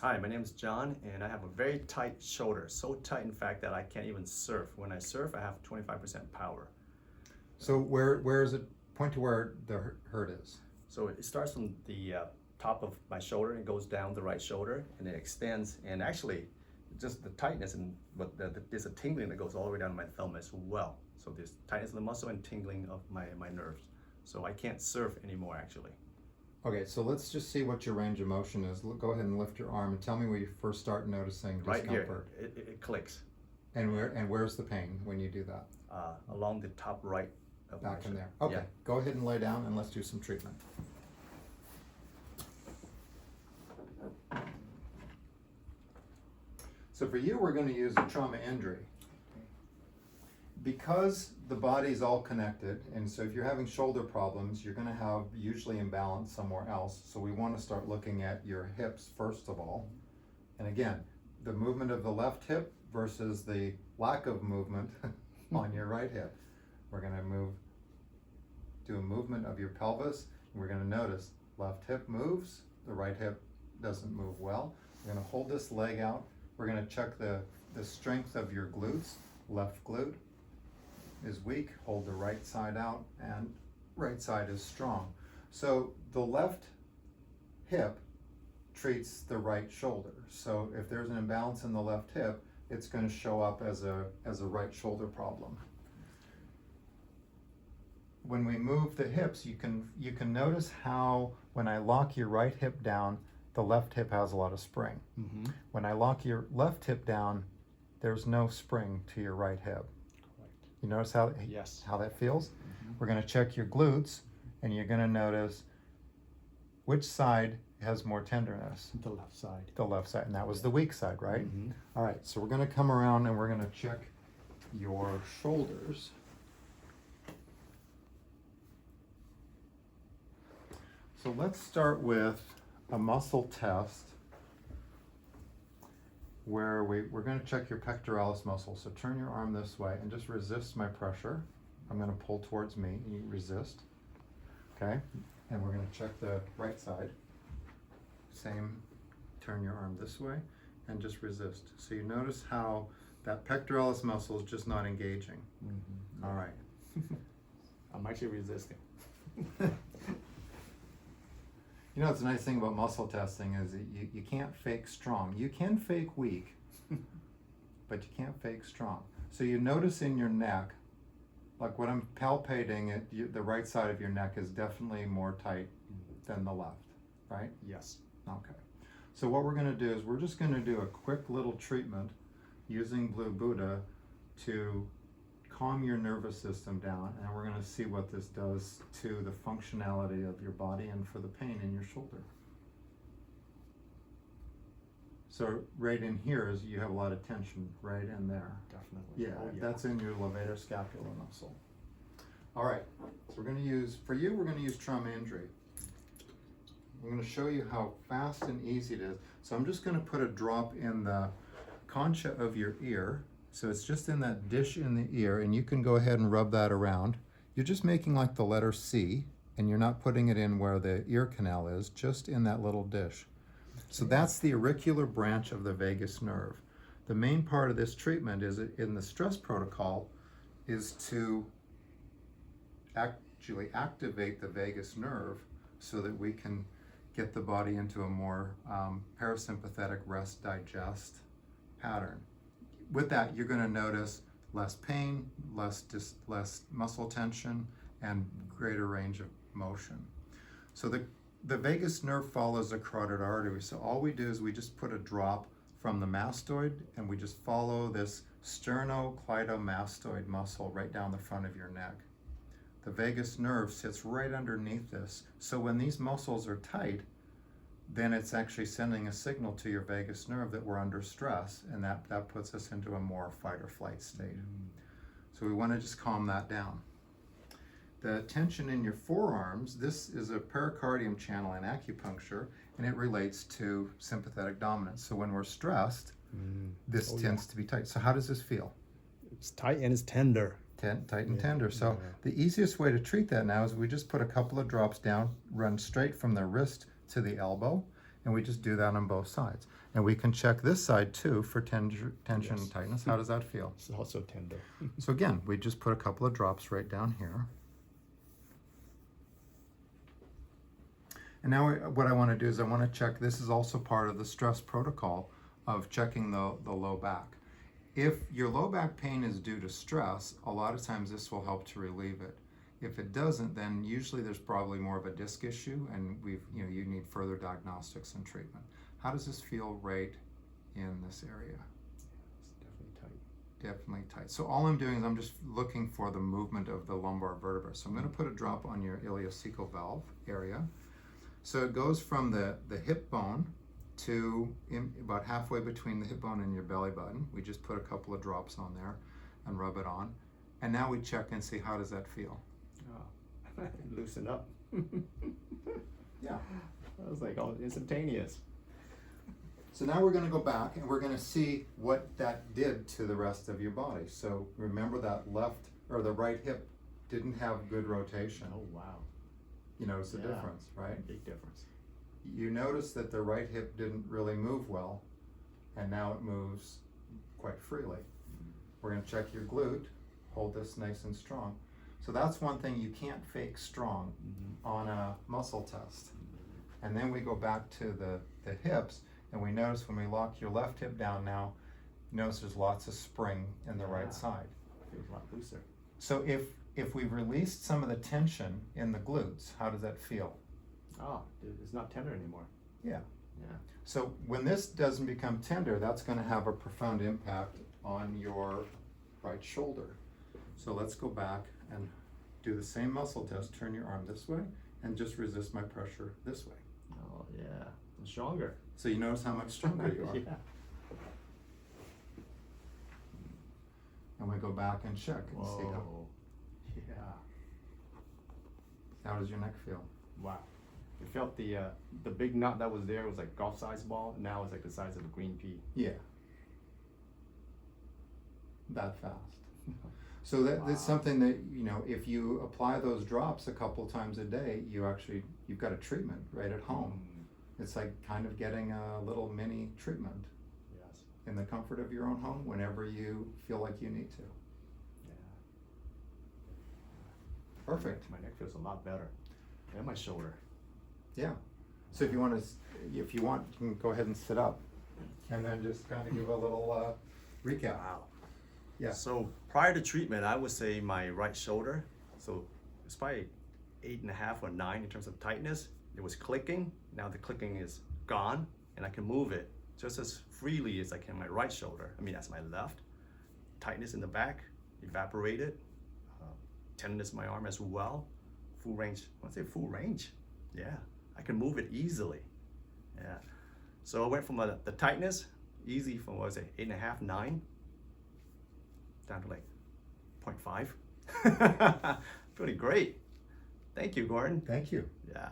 Hi, my name is John, and I have a very tight shoulder. So tight, in fact, that I can't even surf. When I surf, I have 25% power. So where is it? Point to where the hurt is. So it starts from the top of my shoulder and goes down the right shoulder, and it extends. And actually, just the tightness, there's a tingling that goes all the way down to my thumb as well. So there's tightness of the muscle and tingling of my nerves. So I can't surf anymore, actually. Okay, so let's just see what your range of motion is. Go ahead and lift your arm and tell me where you first start noticing Right here, discomfort. it clicks. And where's the pain when you do that? Along the top right of Back my in there. shoulder. Okay, Yeah. go ahead and lay down and let's do some treatment. So for you, we're going to use a trauma injury. Because the body's all connected, and so if you're having shoulder problems, you're going to have usually imbalance somewhere else. So we want to start looking at your hips first of all. And again, the movement of the left hip versus the lack of movement on your right hip. We're going to do a movement of your pelvis. And we're going to notice left hip moves, the right hip doesn't move well. We're going to hold this leg out. We're going to check the strength of your glutes. Left glute is weak, hold the right side out, and right side is strong. So the left hip treats the right shoulder. So if there's an imbalance in the left hip, it's going to show up as a right shoulder problem. When we move the hips, you can notice how when I lock your right hip down, the left hip has a lot of spring. Mm-hmm. When I lock your left hip down, there's no spring to your right hip. You notice how that feels? Mm-hmm. We're going to check your glutes, and you're going to notice which side has more tenderness. The left side. The left side, and that was the weak side, right? Mm-hmm. All right, so we're going to come around and we're going to check your shoulders. So let's start with a muscle test where we're going to check your pectoralis muscle. So turn your arm this way and just resist my pressure. I'm going to pull towards me and you resist. Okay? And we're going to check the right side. Same, turn your arm this way and just resist. So you notice how that pectoralis muscle is just not engaging. Mm-hmm. All right. I'm actually resisting. You know, what's the nice thing about muscle testing is that you can't fake strong. You can fake weak, but you can't fake strong. So you notice in your neck, like when I'm palpating it, the right side of your neck is definitely more tight than the left, right? Yes. Okay. So what we're going to do is we're just going to do a quick little treatment using Blue Buddha to calm your nervous system down, and we're going to see what this does to the functionality of your body and for the pain in your shoulder. So right in here is you have a lot of tension right in there. Definitely. Yeah, Oh, yeah. that's in your levator scapula muscle. All right, so we're going to use, for you, we're going to use trauma injury. I'm going to show you how fast and easy it is. So I'm just going to put a drop in the concha of your ear. So it's just in that dish in the ear, and you can go ahead and rub that around. You're just making like the letter C, and you're not putting it in where the ear canal is, just in that little dish. So that's the auricular branch of the vagus nerve. The main part of this treatment is in the stress protocol is to actually activate the vagus nerve so that we can get the body into a more parasympathetic rest digest pattern. With that, you're going to notice less pain, less muscle tension, and greater range of motion. So the vagus nerve follows the carotid artery. So all we do is we just put a drop from the mastoid, and we just follow this sternocleidomastoid muscle right down the front of your neck. The vagus nerve sits right underneath this. So when these muscles are tight, then it's actually sending a signal to your vagus nerve that we're under stress, and that puts us into a more fight or flight state. So we want to just calm that down. The tension in your forearms, this is a pericardium channel in acupuncture, and it relates to sympathetic dominance. So when we're stressed, this tends to be tight. So how does this feel? It's tight and it's tender. Tight and tender. So the easiest way to treat that now is we just put a couple of drops down, run straight from the wrist to the elbow, And we just do that on both sides. And we can check this side too for tension Yes. and tightness. How does that feel? It's also tender. So again, we just put a couple of drops right down here. And now what I want to do is I want to check, this is also part of the stress protocol of checking the low back. If your low back pain is due to stress, a lot of times this will help to relieve it. If it doesn't, then usually there's probably more of a disc issue and you need further diagnostics and treatment. How does this feel right in this area? It's definitely tight. Definitely tight. So all I'm doing is I'm just looking for the movement of the lumbar vertebra. So I'm going to put a drop on your ileocecal valve area. So it goes from the hip bone to about halfway between the hip bone and your belly button. We just put a couple of drops on there and rub it on. And now we check and see how does that feel. Oh, loosen up. Yeah. I was like, oh, instantaneous. So now we're going to go back and we're going to see what that did to the rest of your body. So remember that left or the right hip didn't have good rotation. Oh, wow. You notice the Yeah. difference, right? Big difference. You notice that the right hip didn't really move well, and now it moves quite freely. We're going to check your glute. Hold this nice and strong. So that's one thing you can't fake strong on a muscle test. And then we go back to the hips, and we notice when we lock your left hip down now, notice there's lots of spring in the Yeah. right side. Feels a lot looser. So if we've released some of the tension in the glutes, how does that feel? Oh, it's not tender anymore. Yeah. Yeah. So when this doesn't become tender, that's going to have a profound impact on your right shoulder. So let's go back and do the same muscle test. Turn your arm this way and just resist my pressure this way. Oh, yeah. I'm stronger. So you notice how much stronger you are. Yeah. And we go back and check and see Whoa. Yeah. how does your neck feel. Wow. It felt the big knot that was there was like golf size ball. Now it's like the size of a green pea. Yeah. That fast. So that's Wow. something that, if you apply those drops a couple times a day, you've got a treatment right at home. It's like kind of getting a little mini treatment Yes. in the comfort of your own home whenever you feel like you need to. Yeah. Perfect. My neck feels a lot better. And my shoulder. Yeah. So if you want, you can go ahead and sit up and then just kind of give a little recap. Wow. Yeah. So prior to treatment, I would say my right shoulder, so it's probably 8.5 or 9 in terms of tightness. It was clicking. Now the clicking is gone and I can move it just as freely as I can my right shoulder. I mean, that's my left. Tightness in the back, evaporated. Tenderness in my arm as well. Full range. I want to say full range. Yeah, I can move it easily. Yeah. So I went from the tightness, easy from, what was it, 8.5, 9, down to like 0.5. Pretty great. Thank you, Gordon. Thank you. Yeah.